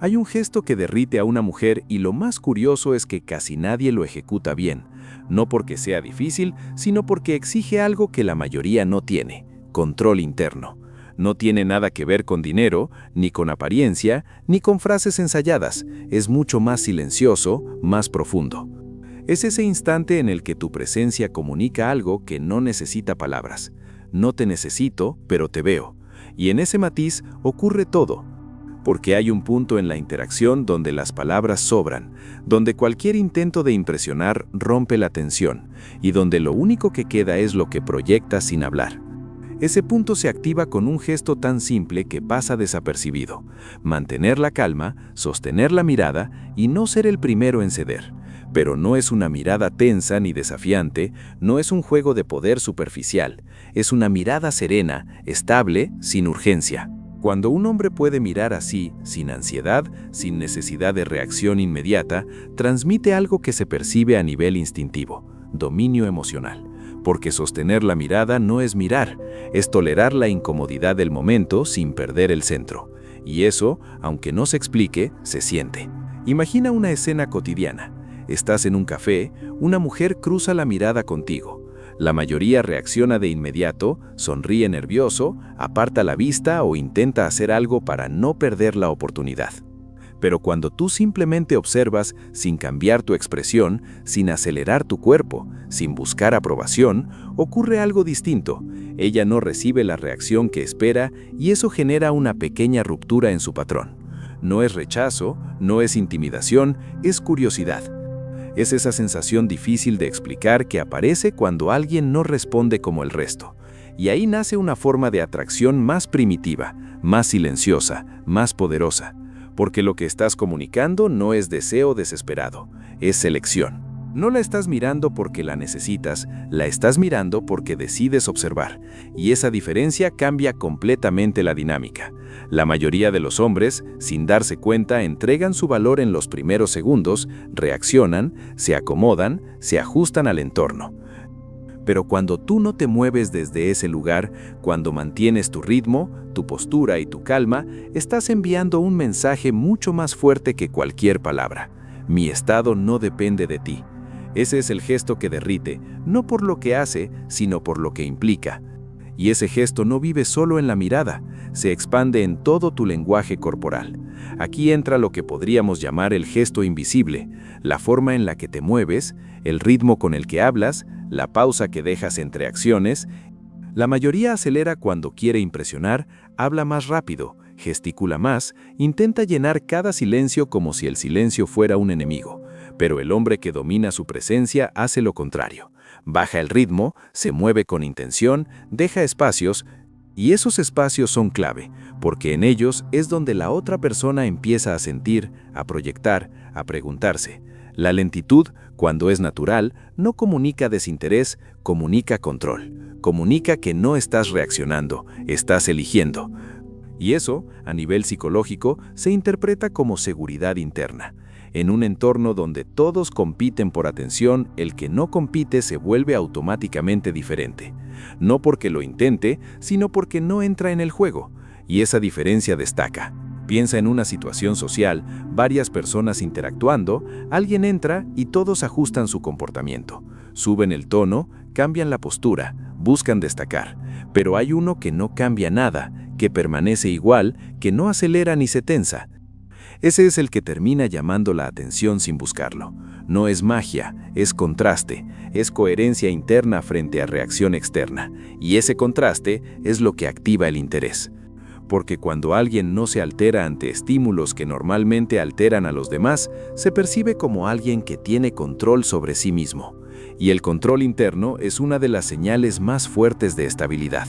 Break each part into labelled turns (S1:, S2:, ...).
S1: Hay un gesto que derrite a una mujer y lo más curioso es que casi nadie lo ejecuta bien, no porque sea difícil, sino porque exige algo que la mayoría no tiene: control interno. No tiene nada que ver con dinero, ni con apariencia, ni con frases ensayadas. Es mucho más silencioso, más profundo. Es ese instante en el que tu presencia comunica algo que no necesita palabras. No te necesito, pero te veo. Y en ese matiz ocurre todo. Porque hay un punto en la interacción donde las palabras sobran, donde cualquier intento de impresionar rompe la tensión, y donde lo único que queda es lo que proyectas sin hablar. Ese punto se activa con un gesto tan simple que pasa desapercibido: mantener la calma, sostener la mirada y no ser el primero en ceder. Pero no es una mirada tensa ni desafiante, no es un juego de poder superficial, es una mirada serena, estable, sin urgencia. Cuando un hombre puede mirar así, sin ansiedad, sin necesidad de reacción inmediata, transmite algo que se percibe a nivel instintivo: dominio emocional. Porque sostener la mirada no es mirar, es tolerar la incomodidad del momento sin perder el centro. Y eso, aunque no se explique, se siente. Imagina una escena cotidiana. Estás en un café, una mujer cruza la mirada contigo. La mayoría reacciona de inmediato, sonríe nervioso, aparta la vista o intenta hacer algo para no perder la oportunidad. Pero cuando tú simplemente observas, sin cambiar tu expresión, sin acelerar tu cuerpo, sin buscar aprobación, ocurre algo distinto. Ella no recibe la reacción que espera y eso genera una pequeña ruptura en su patrón. No es rechazo, no es intimidación, es curiosidad. Es esa sensación difícil de explicar que aparece cuando alguien no responde como el resto. Y ahí nace una forma de atracción más primitiva, más silenciosa, más poderosa. Porque lo que estás comunicando no es deseo desesperado, es selección. No la estás mirando porque la necesitas, la estás mirando porque decides observar. Y esa diferencia cambia completamente la dinámica. La mayoría de los hombres, sin darse cuenta, entregan su valor en los primeros segundos, reaccionan, se acomodan, se ajustan al entorno. Pero cuando tú no te mueves desde ese lugar, cuando mantienes tu ritmo, tu postura y tu calma, estás enviando un mensaje mucho más fuerte que cualquier palabra. Mi estado no depende de ti. Ese es el gesto que derrite, no por lo que hace, sino por lo que implica. Y ese gesto no vive solo en la mirada, se expande en todo tu lenguaje corporal. Aquí entra lo que podríamos llamar el gesto invisible, la forma en la que te mueves, el ritmo con el que hablas, la pausa que dejas entre acciones. La mayoría acelera cuando quiere impresionar, habla más rápido, gesticula más, intenta llenar cada silencio como si el silencio fuera un enemigo. Pero el hombre que domina su presencia hace lo contrario. Baja el ritmo, se mueve con intención, deja espacios, y esos espacios son clave, porque en ellos es donde la otra persona empieza a sentir, a proyectar, a preguntarse. La lentitud, cuando es natural, no comunica desinterés, comunica control. Comunica que no estás reaccionando, estás eligiendo. Y eso, a nivel psicológico, se interpreta como seguridad interna. En un entorno donde todos compiten por atención, el que no compite se vuelve automáticamente diferente. No porque lo intente, sino porque no entra en el juego. Y esa diferencia destaca. Piensa en una situación social, varias personas interactuando, alguien entra y todos ajustan su comportamiento. Suben el tono, cambian la postura, buscan destacar. Pero hay uno que no cambia nada, que permanece igual, que no acelera ni se tensa. Ese es el que termina llamando la atención sin buscarlo. No es magia, es contraste, es coherencia interna frente a reacción externa. Y ese contraste es lo que activa el interés. Porque cuando alguien no se altera ante estímulos que normalmente alteran a los demás, se percibe como alguien que tiene control sobre sí mismo. Y el control interno es una de las señales más fuertes de estabilidad.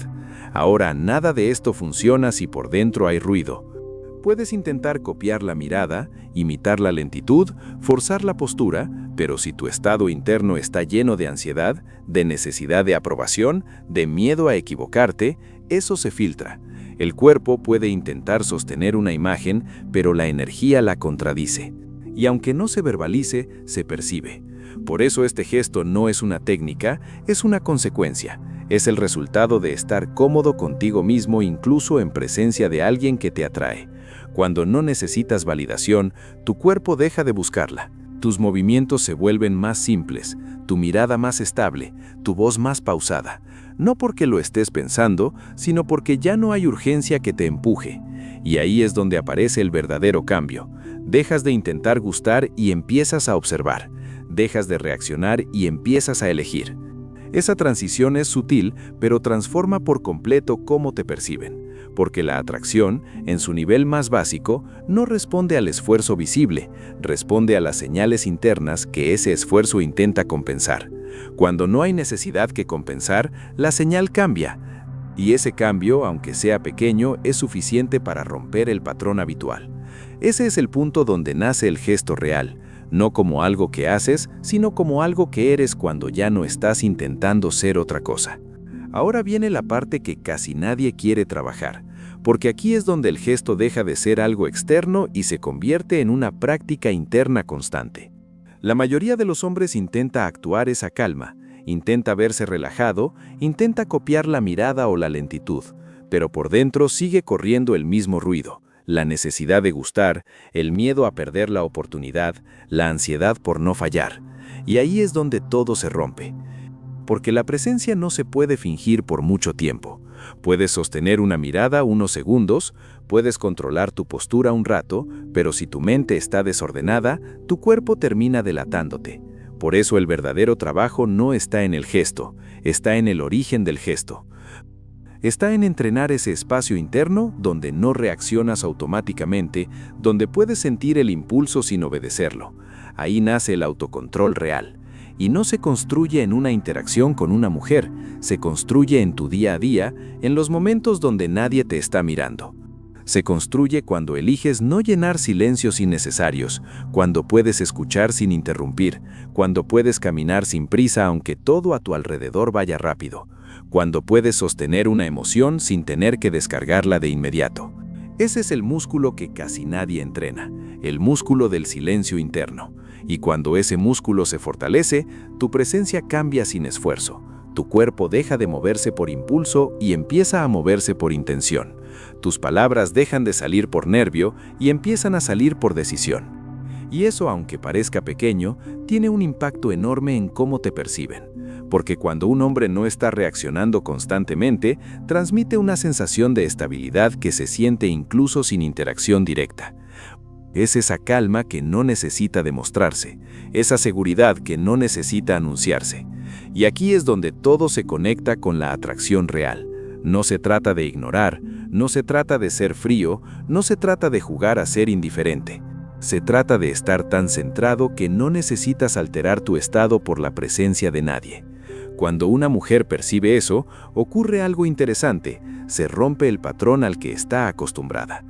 S1: Ahora, nada de esto funciona si por dentro hay ruido. Puedes intentar copiar la mirada, imitar la lentitud, forzar la postura, pero si tu estado interno está lleno de ansiedad, de necesidad de aprobación, de miedo a equivocarte, eso se filtra. El cuerpo puede intentar sostener una imagen, pero la energía la contradice. Y aunque no se verbalice, se percibe. Por eso este gesto no es una técnica, es una consecuencia. Es el resultado de estar cómodo contigo mismo incluso en presencia de alguien que te atrae. Cuando no necesitas validación, tu cuerpo deja de buscarla. Tus movimientos se vuelven más simples, tu mirada más estable, tu voz más pausada. No porque lo estés pensando, sino porque ya no hay urgencia que te empuje. Y ahí es donde aparece el verdadero cambio. Dejas de intentar gustar y empiezas a observar. Dejas de reaccionar y empiezas a elegir. Esa transición es sutil, pero transforma por completo cómo te perciben, porque la atracción, en su nivel más básico, no responde al esfuerzo visible, responde a las señales internas que ese esfuerzo intenta compensar. Cuando no hay necesidad que compensar, la señal cambia, y ese cambio, aunque sea pequeño, es suficiente para romper el patrón habitual. Ese es el punto donde nace el gesto real, no como algo que haces, sino como algo que eres cuando ya no estás intentando ser otra cosa. Ahora viene la parte que casi nadie quiere trabajar, porque aquí es donde el gesto deja de ser algo externo y se convierte en una práctica interna constante. La mayoría de los hombres intenta actuar esa calma, intenta verse relajado, intenta copiar la mirada o la lentitud, pero por dentro sigue corriendo el mismo ruido. La necesidad de gustar, el miedo a perder la oportunidad, la ansiedad por no fallar. Y ahí es donde todo se rompe. Porque la presencia no se puede fingir por mucho tiempo. Puedes sostener una mirada unos segundos, puedes controlar tu postura un rato, pero si tu mente está desordenada, tu cuerpo termina delatándote. Por eso el verdadero trabajo no está en el gesto, está en el origen del gesto. Está en entrenar ese espacio interno donde no reaccionas automáticamente, donde puedes sentir el impulso sin obedecerlo. Ahí nace el autocontrol real. Y no se construye en una interacción con una mujer, se construye en tu día a día, en los momentos donde nadie te está mirando. Se construye cuando eliges no llenar silencios innecesarios, cuando puedes escuchar sin interrumpir, cuando puedes caminar sin prisa aunque todo a tu alrededor vaya rápido, cuando puedes sostener una emoción sin tener que descargarla de inmediato. Ese es el músculo que casi nadie entrena, el músculo del silencio interno. Y cuando ese músculo se fortalece, tu presencia cambia sin esfuerzo. Tu cuerpo deja de moverse por impulso y empieza a moverse por intención. Tus palabras dejan de salir por nervio y empiezan a salir por decisión. Y eso, aunque parezca pequeño, tiene un impacto enorme en cómo te perciben. Porque cuando un hombre no está reaccionando constantemente, transmite una sensación de estabilidad que se siente incluso sin interacción directa. Es esa calma que no necesita demostrarse, esa seguridad que no necesita anunciarse. Y aquí es donde todo se conecta con la atracción real. No se trata de ignorar, no se trata de ser frío, no se trata de jugar a ser indiferente. Se trata de estar tan centrado que no necesitas alterar tu estado por la presencia de nadie. Cuando una mujer percibe eso, ocurre algo interesante, se rompe el patrón al que está acostumbrada.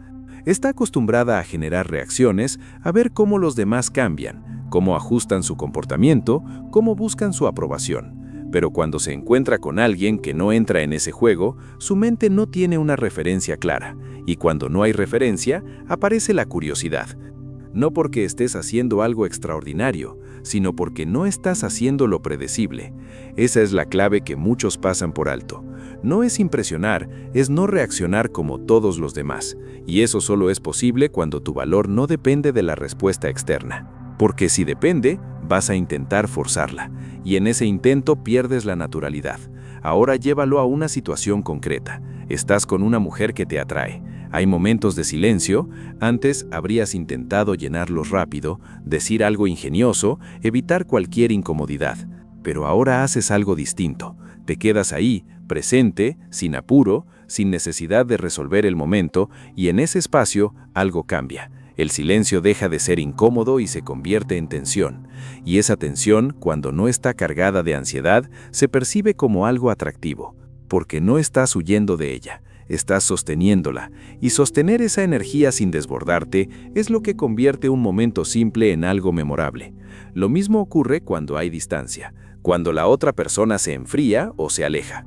S1: Está acostumbrada a generar reacciones, a ver cómo los demás cambian, cómo ajustan su comportamiento, cómo buscan su aprobación. Pero cuando se encuentra con alguien que no entra en ese juego, su mente no tiene una referencia clara, y cuando no hay referencia, aparece la curiosidad. No porque estés haciendo algo extraordinario, sino porque no estás haciendo lo predecible. Esa es la clave que muchos pasan por alto. No es impresionar, es no reaccionar como todos los demás. Y eso solo es posible cuando tu valor no depende de la respuesta externa. Porque si depende, vas a intentar forzarla. Y en ese intento pierdes la naturalidad. Ahora llévalo a una situación concreta. Estás con una mujer que te atrae. Hay momentos de silencio. Antes habrías intentado llenarlos rápido, decir algo ingenioso, evitar cualquier incomodidad. Pero ahora haces algo distinto. Te quedas ahí, presente, sin apuro, sin necesidad de resolver el momento, y en ese espacio algo cambia. El silencio deja de ser incómodo y se convierte en tensión. Y esa tensión, cuando no está cargada de ansiedad, se percibe como algo atractivo, porque no estás huyendo de ella. Estás sosteniéndola, y sostener esa energía sin desbordarte es lo que convierte un momento simple en algo memorable. Lo mismo ocurre cuando hay distancia, cuando la otra persona se enfría o se aleja.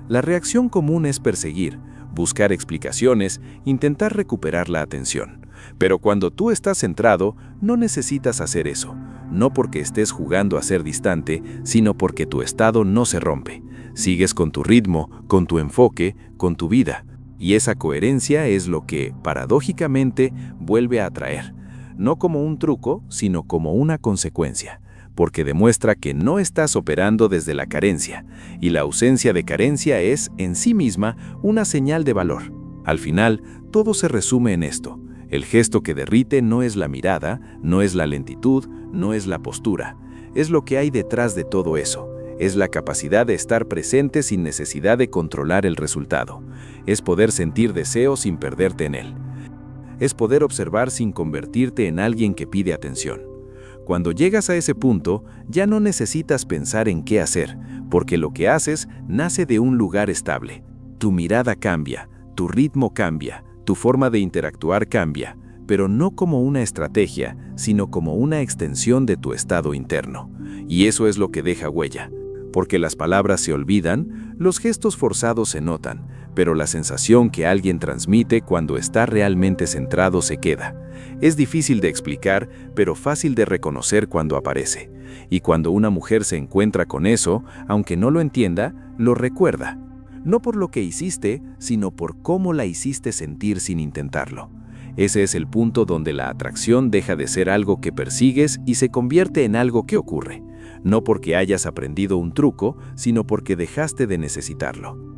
S1: La reacción común es perseguir, buscar explicaciones, intentar recuperar la atención. Pero cuando tú estás centrado, no necesitas hacer eso, no porque estés jugando a ser distante, sino porque tu estado no se rompe. Sigues con tu ritmo, con tu enfoque, con tu vida. Y esa coherencia es lo que, paradójicamente, vuelve a atraer, no como un truco, sino como una consecuencia, porque demuestra que no estás operando desde la carencia, y la ausencia de carencia es, en sí misma, una señal de valor. Al final, todo se resume en esto. El gesto que derrite no es la mirada, no es la lentitud, no es la postura. Es lo que hay detrás de todo eso. Es la capacidad de estar presente sin necesidad de controlar el resultado. Es poder sentir deseo sin perderte en él. Es poder observar sin convertirte en alguien que pide atención. Cuando llegas a ese punto, ya no necesitas pensar en qué hacer, porque lo que haces nace de un lugar estable. Tu mirada cambia, tu ritmo cambia, tu forma de interactuar cambia, pero no como una estrategia, sino como una extensión de tu estado interno. Y eso es lo que deja huella. Porque las palabras se olvidan, los gestos forzados se notan, pero la sensación que alguien transmite cuando está realmente centrado se queda. Es difícil de explicar, pero fácil de reconocer cuando aparece. Y cuando una mujer se encuentra con eso, aunque no lo entienda, lo recuerda. No por lo que hiciste, sino por cómo la hiciste sentir sin intentarlo. Ese es el punto donde la atracción deja de ser algo que persigues y se convierte en algo que ocurre. No porque hayas aprendido un truco, sino porque dejaste de necesitarlo.